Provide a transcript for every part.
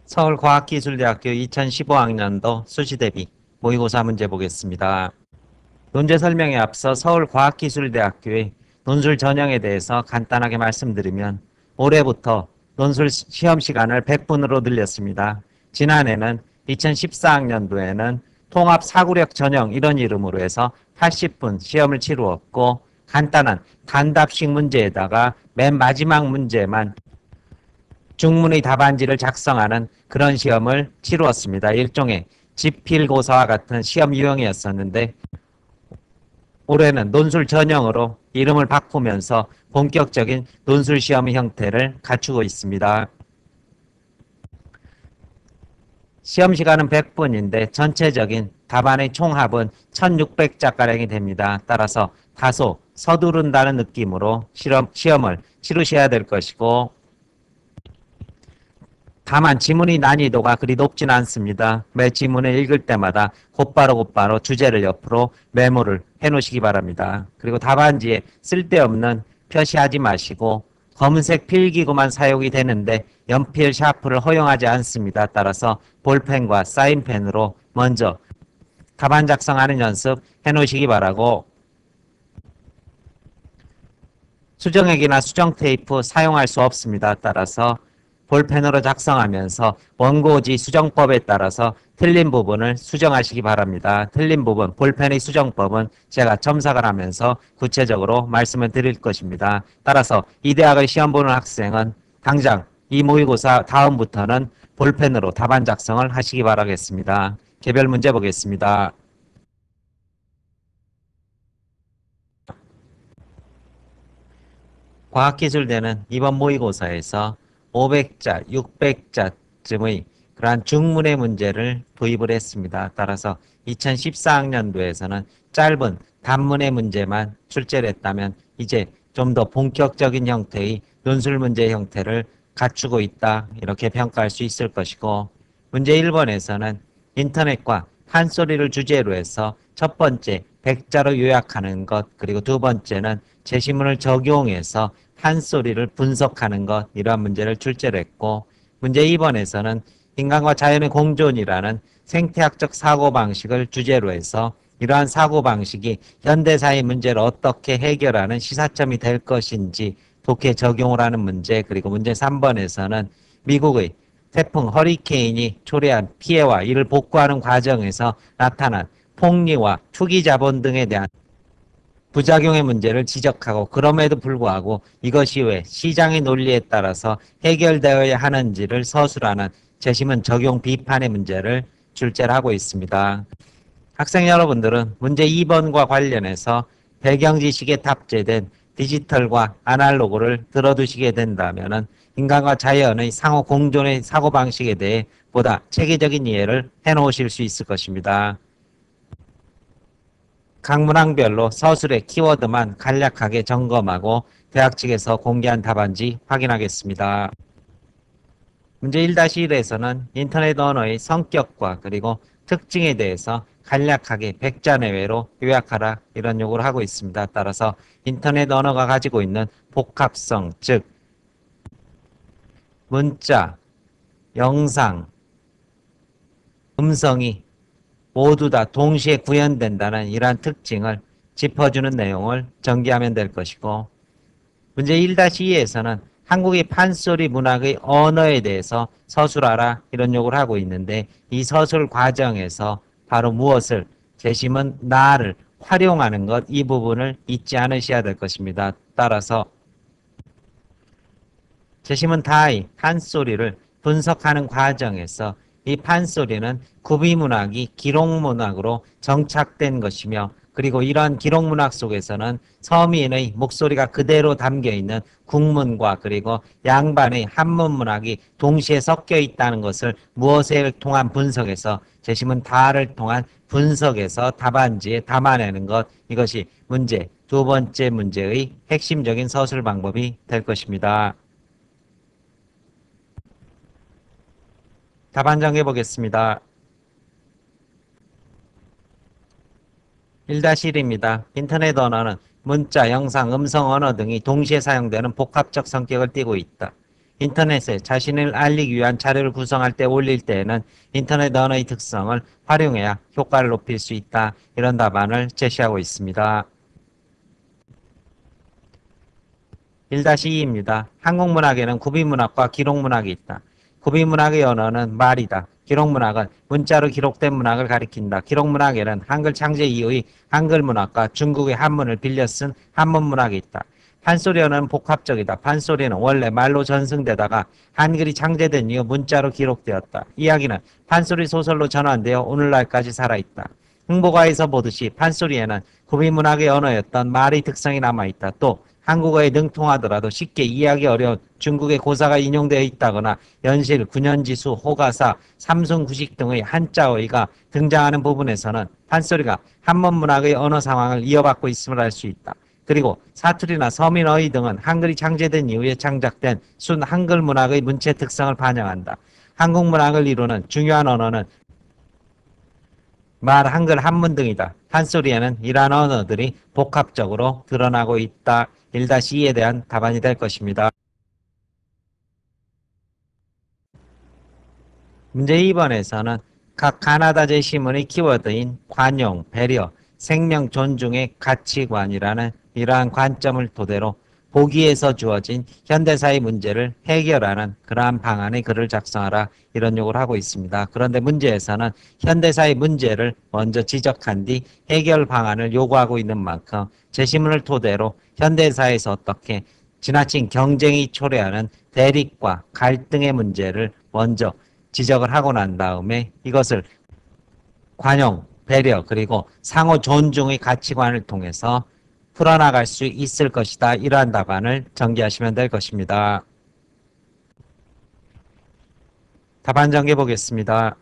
서울과학기술대학교 2015학년도 수시대비 모의고사 문제 보겠습니다. 논제 설명에 앞서 서울과학기술대학교의 논술 전형에 대해서 간단하게 말씀드리면 올해부터 논술 시험 시간을 100분으로 늘렸습니다. 지난해는 2014학년도에는 통합사고력 전형 이런 이름으로 해서 80분 시험을 치루었고 간단한 단답식 문제에다가 맨 마지막 문제만 중문의 답안지를 작성하는 그런 시험을 치루었습니다. 일종의 지필고사와 같은 시험 유형이었었는데 올해는 논술 전형으로 이름을 바꾸면서 본격적인 논술 시험 형태를 갖추고 있습니다. 시험 시간은 100분인데 전체적인 답안의 총합은 1600자가량이 됩니다. 따라서 다소 서두른다는 느낌으로 시험을 치르셔야 될 것이고 다만 지문의 난이도가 그리 높진 않습니다. 매 지문을 읽을 때마다 곧바로 주제를 옆으로 메모를 해놓으시기 바랍니다. 그리고 답안지에 쓸데없는 표시하지 마시고 검은색 필기구만 사용이 되는데 연필 샤프를 허용하지 않습니다. 따라서 볼펜과 사인펜으로 먼저 답안 작성하는 연습 해놓으시기 바라고 수정액이나 수정 테이프 사용할 수 없습니다. 따라서 볼펜으로 작성하면서 원고지 수정법에 따라서 틀린 부분을 수정하시기 바랍니다. 틀린 부분, 볼펜의 수정법은 제가 첨삭을 하면서 구체적으로 말씀을 드릴 것입니다. 따라서 이 대학을 시험 보는 학생은 당장 이 모의고사 다음부터는 볼펜으로 답안 작성을 하시기 바라겠습니다. 개별 문제 보겠습니다. 과학기술대는 이번 모의고사에서 500자, 600자쯤의 그러한 중문의 문제를 도입을 했습니다. 따라서 2014학년도에서는 짧은 단문의 문제만 출제를 했다면 이제 좀 더 본격적인 형태의 논술 문제 형태를 갖추고 있다 이렇게 평가할 수 있을 것이고 문제 1번에서는 인터넷과 판소리를 주제로 해서 첫 번째 100자로 요약하는 것 그리고 두 번째는 제시문을 적용해서 판소리를 분석하는 것 이러한 문제를 출제를 했고 문제 2번에서는 인간과 자연의 공존이라는 생태학적 사고방식을 주제로 해서 이러한 사고방식이 현대사의 문제를 어떻게 해결하는 시사점이 될 것인지 독해 적용을 하는 문제 그리고 문제 3번에서는 미국의 태풍 허리케인이 초래한 피해와 이를 복구하는 과정에서 나타난 폭리와 투기 자본 등에 대한 부작용의 문제를 지적하고 그럼에도 불구하고 이것이 왜 시장의 논리에 따라서 해결되어야 하는지를 서술하는 재심은 적용 비판의 문제를 출제를 하고 있습니다. 학생 여러분들은 문제 2번과 관련해서 배경 지식에 탑재된 디지털과 아날로그를 들어두시게 된다면 인간과 자연의 상호 공존의 사고방식에 대해 보다 체계적인 이해를 해놓으실 수 있을 것입니다. 각 문항별로 서술의 키워드만 간략하게 점검하고 대학 측에서 공개한 답안지 확인하겠습니다. 문제 1-1에서는 인터넷 언어의 성격과 그리고 특징에 대해서 간략하게 100자 내외로 요약하라 이런 요구를 하고 있습니다. 따라서 인터넷 언어가 가지고 있는 복합성, 즉 문자, 영상, 음성이 모두 다 동시에 구현된다는 이러한 특징을 짚어주는 내용을 전개하면 될 것이고 문제 1-2에서는 한국의 판소리 문학의 언어에 대해서 서술하라 이런 요구를 하고 있는데 이 서술 과정에서 바로 무엇을 재심은 나를 활용하는 것 이 부분을 잊지 않으셔야 될 것입니다. 따라서 재심은 다의 판소리를 분석하는 과정에서 이 판소리는 구비문학이 기록문학으로 정착된 것이며 그리고 이러한 기록문학 속에서는 서민의 목소리가 그대로 담겨있는 국문과 그리고 양반의 한문문학이 동시에 섞여 있다는 것을 무엇을 통한 분석에서 재심은 다를 통한 분석에서 답안지에 담아내는 것 이것이 문제 두 번째 문제의 핵심적인 서술 방법이 될 것입니다. 답안 정해 보겠습니다. 1-1입니다. 인터넷 언어는 문자, 영상, 음성 언어 등이 동시에 사용되는 복합적 성격을 띠고 있다. 인터넷에 자신을 알리기 위한 자료를 구성할 때 올릴 때에는 인터넷 언어의 특성을 활용해야 효과를 높일 수 있다. 이런 답안을 제시하고 있습니다. 1-2입니다. 한국문학에는 구비문학과 기록문학이 있다. 구비문학의 언어는 말이다. 기록문학은 문자로 기록된 문학을 가리킨다. 기록문학에는 한글 창제 이후의 한글문학과 중국의 한문을 빌려 쓴 한문문학이 있다. 판소리 언어는 복합적이다. 판소리는 원래 말로 전승되다가 한글이 창제된 이후 문자로 기록되었다. 이야기는 판소리 소설로 전환되어 오늘날까지 살아있다. 흥보가에서 보듯이 판소리에는 구비문학의 언어였던 말의 특성이 남아있다. 또 한국어에 능통하더라도 쉽게 이해하기 어려운 중국의 고사가 인용되어 있다거나 연실, 구년지수, 호가사, 삼순구식 등의 한자어의가 등장하는 부분에서는 판소리가 한문문학의 언어 상황을 이어받고 있음을 알 수 있다. 그리고 사투리나 서민어의 등은 한글이 창제된 이후에 창작된 순 한글 문학의 문체 특성을 반영한다. 한국 문학을 이루는 중요한 언어는 말, 한글, 한문 등이다. 판소리에는 이러한 언어들이 복합적으로 드러나고 있다. 1-2에 대한 답안이 될 것입니다. 문제 2번에서는 각 가나다 제시문의 키워드인 관용, 배려, 생명 존중의 가치관이라는 이러한 관점을 토대로 보기에서 주어진 현대사의 문제를 해결하는 그러한 방안의 글을 작성하라 이런 요구를 하고 있습니다. 그런데 문제에서는 현대사의 문제를 먼저 지적한 뒤 해결 방안을 요구하고 있는 만큼 제시문을 토대로 현대사에서 어떻게 지나친 경쟁이 초래하는 대립과 갈등의 문제를 먼저 지적을 하고 난 다음에 이것을 관용, 배려, 그리고 상호 존중의 가치관을 통해서 풀어나갈 수 있을 것이다. 이러한 답안을 전개하시면 될 것입니다. 답안 전개 보겠습니다.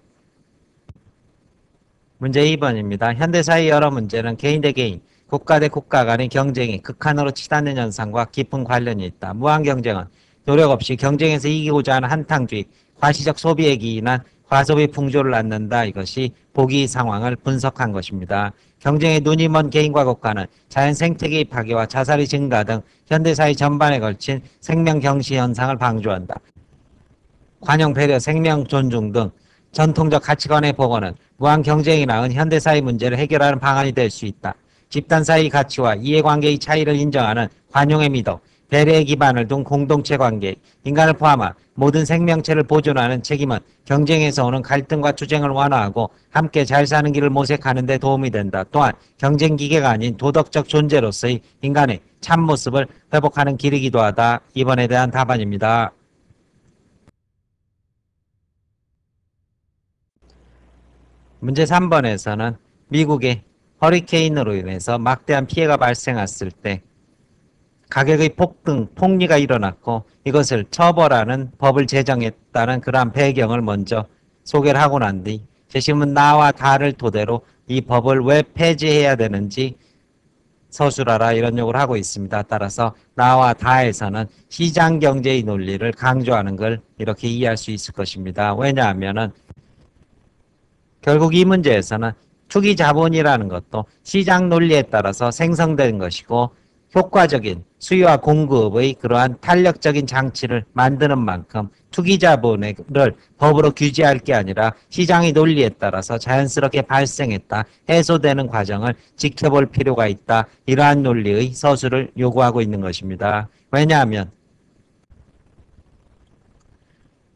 문제 2번입니다. 현대사의 여러 문제는 개인 대 개인, 국가 대 국가 간의 경쟁이 극한으로 치닫는 현상과 깊은 관련이 있다. 무한경쟁은 노력 없이 경쟁에서 이기고자 하는 한탕주의, 과시적 소비에 기인한 과소비 풍조를 낳는다. 이것이 보기 상황을 분석한 것입니다. 경쟁에 눈이 먼 개인과 국가는 자연 생태계의 파괴와 자살의 증가 등 현대사회 전반에 걸친 생명 경시 현상을 방조한다. 관용, 배려, 생명 존중 등 전통적 가치관의 복원은 무한 경쟁이 낳은 현대사의 문제를 해결하는 방안이 될 수 있다. 집단 사이의 가치와 이해관계의 차이를 인정하는 관용의 미덕, 배려의 기반을 둔 공동체 관계, 인간을 포함한 모든 생명체를 보존하는 책임은 경쟁에서 오는 갈등과 투쟁을 완화하고 함께 잘 사는 길을 모색하는 데 도움이 된다. 또한 경쟁 기계가 아닌 도덕적 존재로서의 인간의 참모습을 회복하는 길이기도 하다. 이번에 대한 답안입니다. 문제 3번에서는 미국의 허리케인으로 인해서 막대한 피해가 발생했을 때 가격의 폭등, 폭리가 일어났고 이것을 처벌하는 법을 제정했다는 그러한 배경을 먼저 소개를 하고 난 뒤 제시문 나와 다를 토대로 이 법을 왜 폐지해야 되는지 서술하라 이런 요구를 하고 있습니다. 따라서 나와 다에서는 시장경제의 논리를 강조하는 걸 이렇게 이해할 수 있을 것입니다. 왜냐하면 결국 이 문제에서는 투기 자본이라는 것도 시장 논리에 따라서 생성된 것이고 효과적인 수요와 공급의 그러한 탄력적인 장치를 만드는 만큼 투기 자본을 법으로 규제할 게 아니라 시장의 논리에 따라서 자연스럽게 발생했다, 해소되는 과정을 지켜볼 필요가 있다. 이러한 논리의 서술을 요구하고 있는 것입니다. 왜냐하면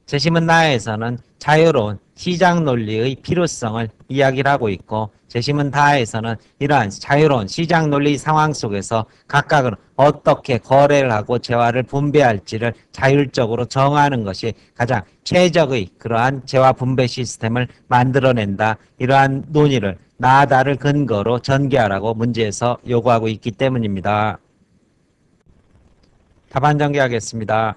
제시문 나에서는 자유로운 시장 논리의 필요성을 이야기를 하고 있고 제시문 다에서는 이러한 자유로운 시장 논리 상황 속에서 각각은 어떻게 거래를 하고 재화를 분배할지를 자율적으로 정하는 것이 가장 최적의 그러한 재화 분배 시스템을 만들어낸다. 이러한 논의를 나다를 근거로 전개하라고 문제에서 요구하고 있기 때문입니다. 답안 전개하겠습니다.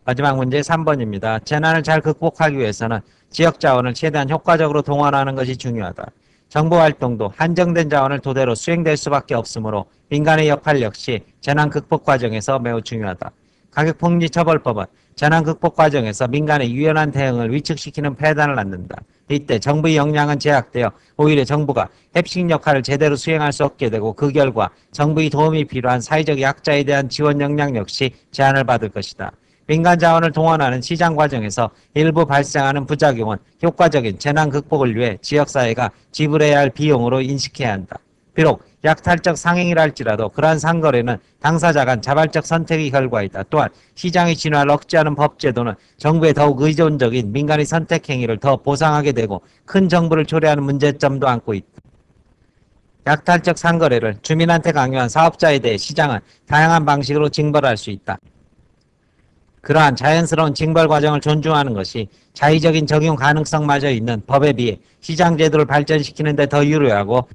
마지막 문제 3번입니다. 재난을 잘 극복하기 위해서는 지역 자원을 최대한 효과적으로 동원하는 것이 중요하다. 정보활동도 한정된 자원을 토대로 수행될 수밖에 없으므로 민간의 역할 역시 재난 극복 과정에서 매우 중요하다. 가격폭리처벌법은 재난 극복 과정에서 민간의 유연한 대응을 위축시키는 폐단을 낳는다. 이때 정부의 역량은 제약되어 오히려 정부가 햅식 역할을 제대로 수행할 수 없게 되고 그 결과 정부의 도움이 필요한 사회적 약자에 대한 지원 역량 역시 제한을 받을 것이다. 민간 자원을 동원하는 시장 과정에서 일부 발생하는 부작용은 효과적인 재난 극복을 위해 지역사회가 지불해야 할 비용으로 인식해야 한다. 비록 약탈적 상행이랄지라도 그러한 상거래는 당사자 간 자발적 선택의 결과이다. 또한 시장의 진화를 억제하는 법제도는 정부의 더욱 의존적인 민간의 선택 행위를 더 보상하게 되고 큰 정부를 초래하는 문제점도 안고 있다. 약탈적 상거래를 주민한테 강요한 사업자에 대해 시장은 다양한 방식으로 징벌할 수 있다. 그러한 자연스러운 징벌 과정을 존중하는 것이 자의적인 적용 가능성마저 있는 법에 비해 시장 제도를 발전시키는 데 더 유리하고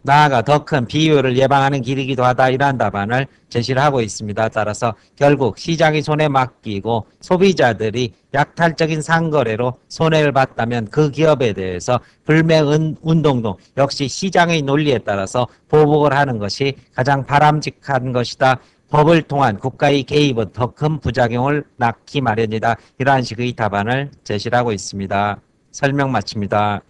나아가 더 큰 비효율을 예방하는 길이기도 하다. 이러한 답안을 제시를 하고 있습니다. 따라서 결국 시장의 손에 맡기고 소비자들이 약탈적인 상거래로 손해를 봤다면 그 기업에 대해서 불매 운동도 역시 시장의 논리에 따라서 보복을 하는 것이 가장 바람직한 것이다. 법을 통한 국가의 개입은 더 큰 부작용을 낳기 마련이다. 이러한 식의 답안을 제시를 하고 있습니다. 설명 마칩니다.